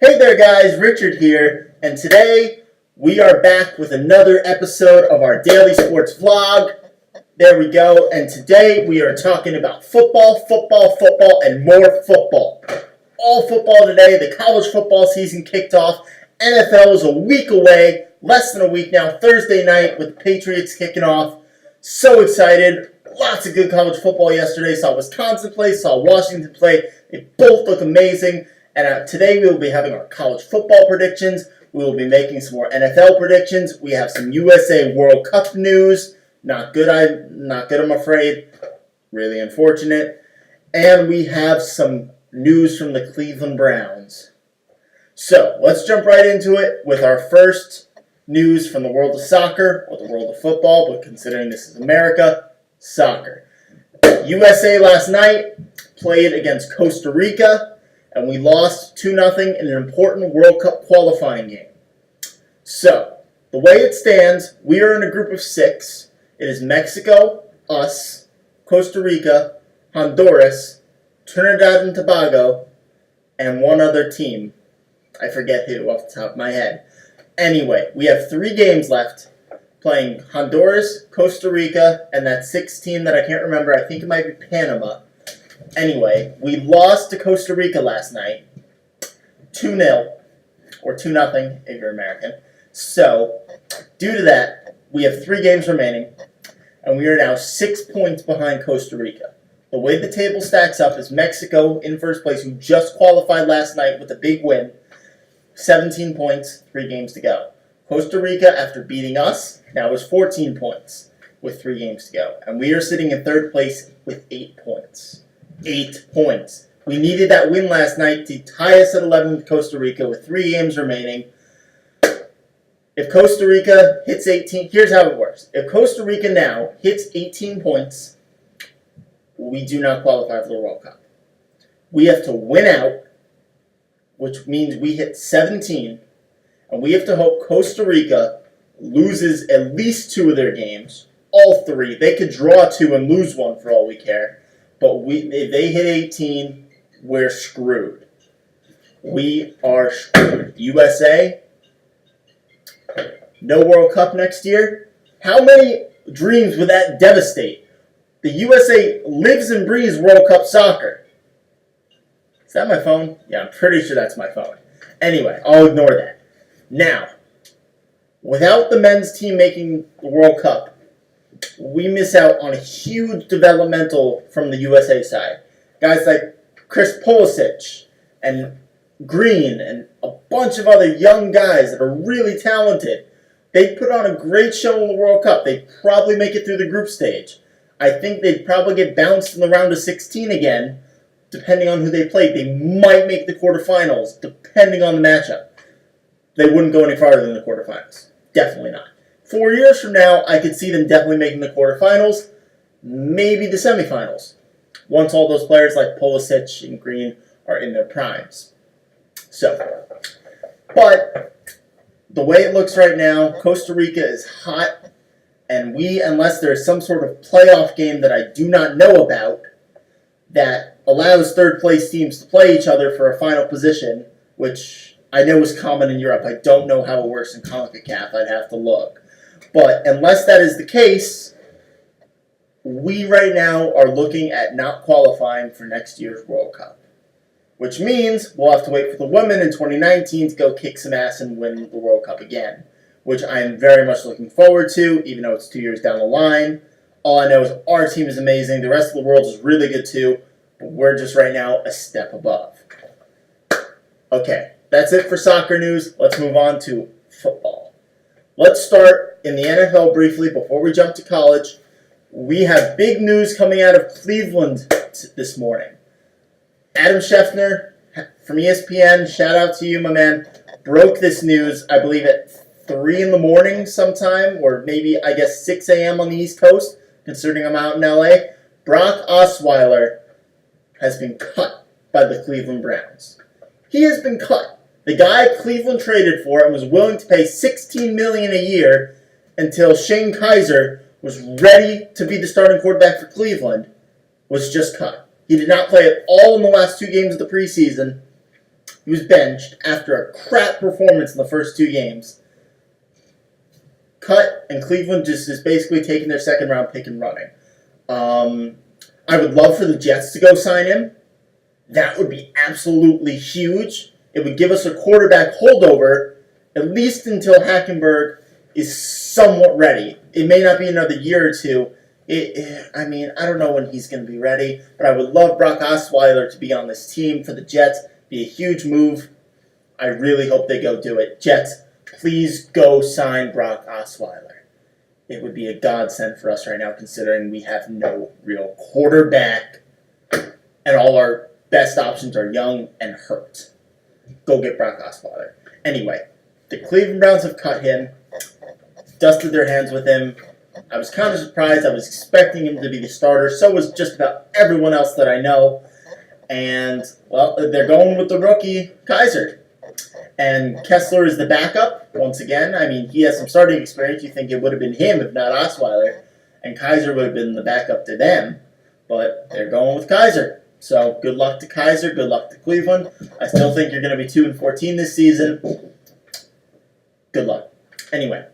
Hey there guys, Richard here, and today we are back with another episode of our daily sports vlog. There we go, and today we are talking about football, and more football. All football today. The college football season kicked off. NFL is a week away, less than a week now, Thursday night with the Patriots kicking off. So excited. Lots of good college football yesterday. Saw Wisconsin play, saw Washington play. They both look amazing. And today we will be having our college football predictions. We will be making some more NFL predictions. We have some USA World Cup news. Not good, I'm afraid. Really unfortunate. And we have some news from the Cleveland Browns. So, let's jump right into it with our first news from the world of soccer, or the world of football, but considering this is America, soccer. USA last night played against Costa Rica, and we lost 2-0 in an important World Cup qualifying game. So, the way it stands, we are in a group of 6. It is Mexico, us, Costa Rica, Honduras, Trinidad and Tobago, and one other team. I forget who off the top of my head. Anyway, we have 3 games left, playing Honduras, Costa Rica, and that 6th team that I can't remember. I think it might be Panama. Anyway, we lost to Costa Rica last night, 2-0, or 2-0 if you're American. So, due to that, we have 3 games remaining, and we are now 6 points behind Costa Rica. The way the table stacks up is Mexico in first place, who just qualified last night with a big win, 17 points, 3 games to go. Costa Rica, after beating us, now is 14 points with 3 games to go. And we are sitting in third place with 8 points. 8 points. We needed that win last night to tie us at 11 with Costa Rica with 3 games remaining. If Costa Rica hits 18, here's how it works. If Costa Rica now hits 18 points, we do not qualify for the World Cup. We have to win out, which means we hit 17, and we have to hope Costa Rica loses at least 2 of their games, all 3. They could draw 2 and lose 1 for all we care. But if they hit 18, we're screwed. We are screwed. USA, no World Cup next year. How many dreams would that devastate? The USA lives and breathes World Cup soccer. Is that my phone? Yeah, I'm pretty sure that's my phone. Anyway, I'll ignore that. Now, without the men's team making the World Cup, we miss out on a huge developmental from the USA side. Guys like Chris Pulisic and Green and a bunch of other young guys that are really talented. They put on a great show in the World Cup. They'd probably make it through the group stage. I think they'd probably get bounced in the round of 16 again, depending on who they played. They might make the quarterfinals, depending on the matchup. They wouldn't go any farther than the quarterfinals. Definitely not. 4 years from now, I could see them definitely making the quarterfinals, maybe the semifinals, once all those players like Pulisic and Green are in their primes. So, but the way it looks right now, Costa Rica is hot, and unless there's some sort of playoff game that I do not know about that allows third-place teams to play each other for a final position, which I know is common in Europe. I don't know how it works in CONCACAF. I'd have to look. But unless that is the case, we right now are looking at not qualifying for next year's World Cup. Which means we'll have to wait for the women in 2019 to go kick some ass and win the World Cup again. Which I am very much looking forward to, even though it's 2 years down the line. All I know is our team is amazing. The rest of the world is really good too. But we're just right now a step above. Okay, that's it for soccer news. Let's move on to football. Let's start in the NFL briefly before we jump to college. We have big news coming out of Cleveland this morning. Adam Schefter from ESPN, shout out to you, my man, broke this news, I believe, at 3 in the morning sometime, or maybe, I guess, 6 a.m. on the East Coast, considering I'm out in LA. Brock Osweiler has been cut by the Cleveland Browns. He has been cut. The guy Cleveland traded for and was willing to pay $16 million a year until Shane Kaiser was ready to be the starting quarterback for Cleveland, was just cut. He did not play at all in the last 2 games of the preseason, He was benched after a crap performance in the first 2 games. Cut, and Cleveland just is basically taking their second-round pick and running. I would love for the Jets to go sign him. That would be absolutely huge. It would give us a quarterback holdover, at least until Hackenberg is somewhat ready. It may not be another year or 2. I don't know when he's going to be ready, but I would love Brock Osweiler to be on this team for the Jets. Be a huge move. I really hope they go do it. Jets, please go sign Brock Osweiler. It would be a godsend for us right now, considering we have no real quarterback, and all our best options are young and hurt. Go get Brock Osweiler. Anyway, the Cleveland Browns have cut him, dusted their hands with him. I was kind of surprised. I was expecting him to be the starter. So was just about everyone else that I know. And, well, they're going with the rookie, Kaiser. And Kessler is the backup, once again. I mean, he has some starting experience. You think it would have been him if not Osweiler. And Kaiser would have been the backup to them. But they're going with Kaiser. So good luck to Kaiser. Good luck to Cleveland. I still think you're going to be 2-14 this season. Good luck. Anyway,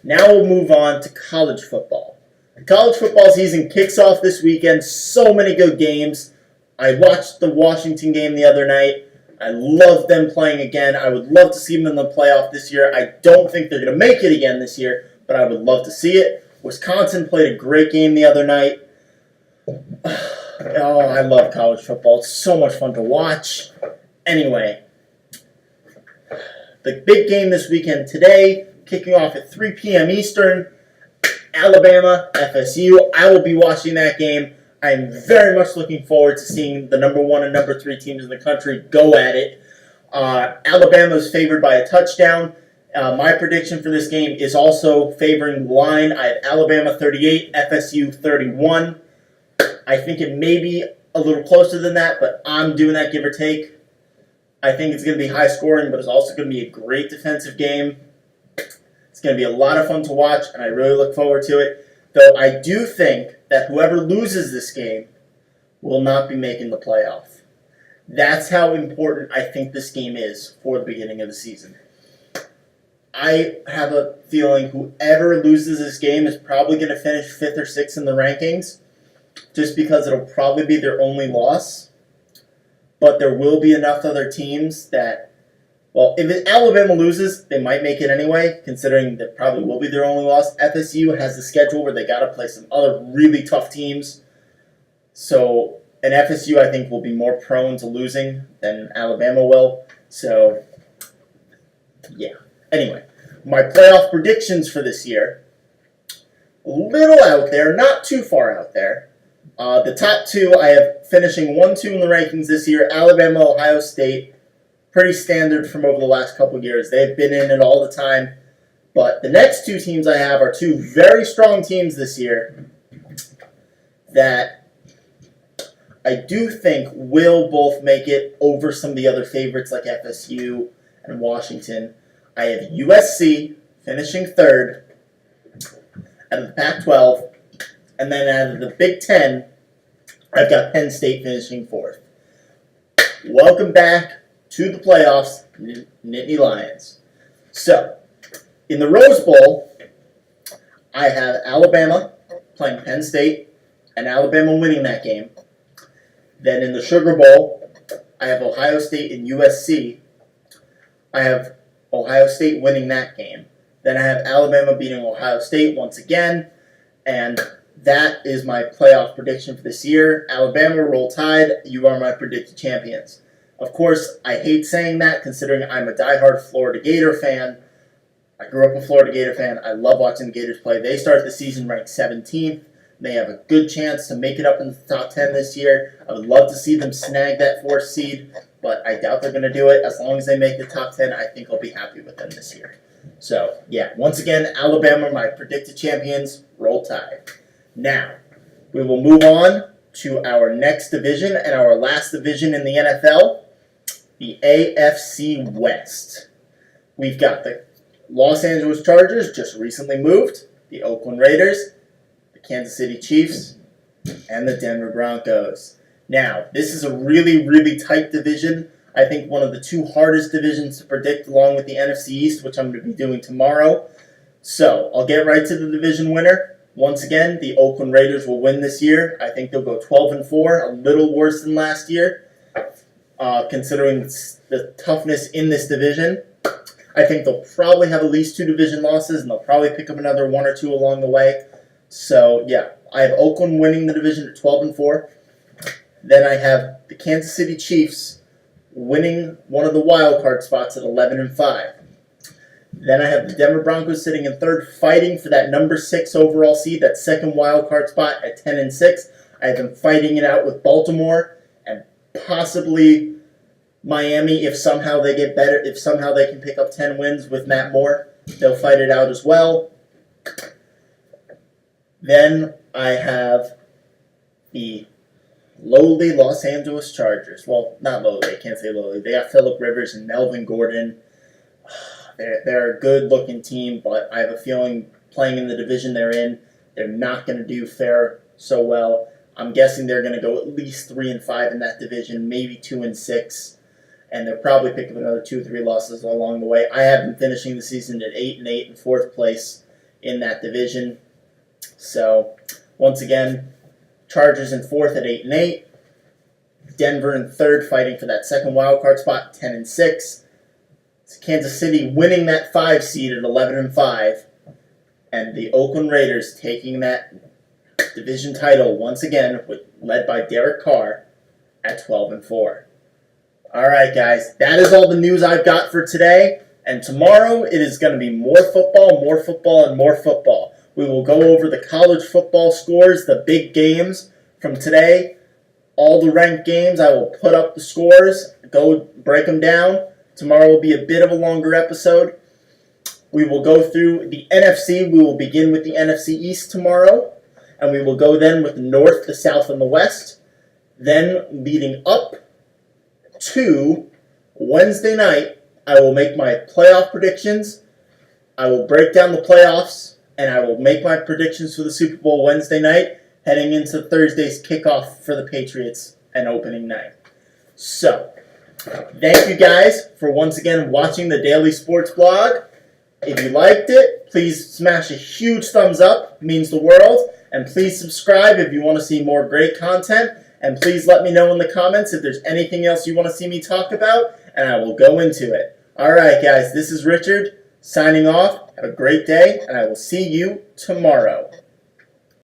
now we'll move on to college football. The college football season kicks off this weekend. So many good games. I watched the Washington game the other night. I love them playing again. I would love to see them in the playoff this year. I don't think they're going to make it again this year, but I would love to see it. Wisconsin played a great game the other night. Oh, I love college football. It's so much fun to watch. Anyway, the big game this weekend today, kicking off at 3 p.m. Eastern, Alabama, FSU. I will be watching that game. I'm very much looking forward to seeing the number 1 and number 3 teams in the country go at it. Alabama is favored by a touchdown. My prediction for this game is also favoring the line. I have Alabama 38, FSU 31. I think it may be a little closer than that, but I'm doing that give or take. I think it's going to be high scoring, but it's also going to be a great defensive game. It's going to be a lot of fun to watch, and I really look forward to it. Though I do think that whoever loses this game will not be making the playoff. That's how important I think this game is for the beginning of the season. I have a feeling whoever loses this game is probably going to finish 5th or 6th in the rankings, just because it'll probably be their only loss. But there will be enough other teams that, well, if Alabama loses, they might make it anyway, considering that probably will be their only loss. FSU has a schedule where they got to play some other really tough teams. So, and FSU, I think, will be more prone to losing than Alabama will. So, yeah. Anyway, my playoff predictions for this year, a little out there, not too far out there. The top 2, I have finishing 1-2 in the rankings this year, Alabama, Ohio State. Pretty standard from over the last couple of years. They've been in it all the time. But the next 2 teams I have are 2 very strong teams this year that I do think will both make it over some of the other favorites like FSU and Washington. I have USC finishing 3rd out of the Pac-12. And then out of the Big Ten, I've got Penn State finishing 4th. Welcome back to the playoffs, Nittany Lions. So, in the Rose Bowl, I have Alabama playing Penn State, and Alabama winning that game. Then in the Sugar Bowl, I have Ohio State and USC. I have Ohio State winning that game. Then I have Alabama beating Ohio State once again, and that is my playoff prediction for this year. Alabama, roll tide. You are my predicted champions. Of course, I hate saying that considering I'm a diehard Florida Gator fan. I grew up a Florida Gator fan. I love watching the Gators play. They start the season ranked 17th. They have a good chance to make it up in the top 10 this year. I would love to see them snag that 4th seed, but I doubt they're going to do it. As long as they make the top 10, I think I'll be happy with them this year. So, yeah, once again, Alabama, my predicted champions. Roll tide. Now, we will move on to our next division and our last division in the NFL, the AFC West. We've got the Los Angeles Chargers, just recently moved, the Oakland Raiders, the Kansas City Chiefs, and the Denver Broncos. Now, this is a really, really tight division. I think one of the two hardest divisions to predict, along with the NFC East, which I'm going to be doing tomorrow. So I'll get right to the division winner. Once again, the Oakland Raiders will win this year. I think they'll go 12-4, a little worse than last year, considering the toughness in this division. I think they'll probably have at least 2 division losses, and they'll probably pick up another 1 or 2 along the way. So, yeah, I have Oakland winning the division at 12-4. Then I have the Kansas City Chiefs winning one of the wild card spots at 11-5. Then I have the Denver Broncos sitting in 3rd, fighting for that number 6 overall seed, that second wild card spot at 10-6. I have them fighting it out with Baltimore and possibly Miami if somehow they get better, if somehow they can pick up 10 wins with Matt Moore. They'll fight it out as well. Then I have the lowly Los Angeles Chargers. Well, not lowly. I can't say lowly. They got Phillip Rivers and Melvin Gordon. They're a good-looking team, but I have a feeling playing in the division they're in, they're not going to do so well. I'm guessing they're going to go at least 3-5 in that division, maybe 2-6, and they'll probably pick up another 2 or 3 losses along the way. I have them finishing the season at 8-8 in 4th place in that division. So, once again, Chargers in 4th at 8-8. Denver in 3rd, fighting for that second wild card spot, 10-6. Kansas City winning that 5 seed at 11-5. And the Oakland Raiders taking that division title once again, led by Derek Carr, at 12-4. All right, guys, that is all the news I've got for today. And tomorrow it is going to be more football, and more football. We will go over the college football scores, the big games from today, all the ranked games. I will put up the scores, go break them down. Tomorrow will be a bit of a longer episode. We will go through the NFC. We will begin with the NFC East tomorrow, and we will go then with the North, the South, and the West. Then, leading up to Wednesday night, I will make my playoff predictions. I will break down the playoffs, and I will make my predictions for the Super Bowl Wednesday night, heading into Thursday's kickoff for the Patriots and opening night. So, thank you guys for once again watching the Daily Sports Blog. If you liked it, please smash a huge thumbs up. It means the world. And please subscribe if you want to see more great content. And please let me know in the comments if there's anything else you want to see me talk about, and I will go into it. Alright guys, this is Richard, signing off. Have a great day, and I will see you tomorrow.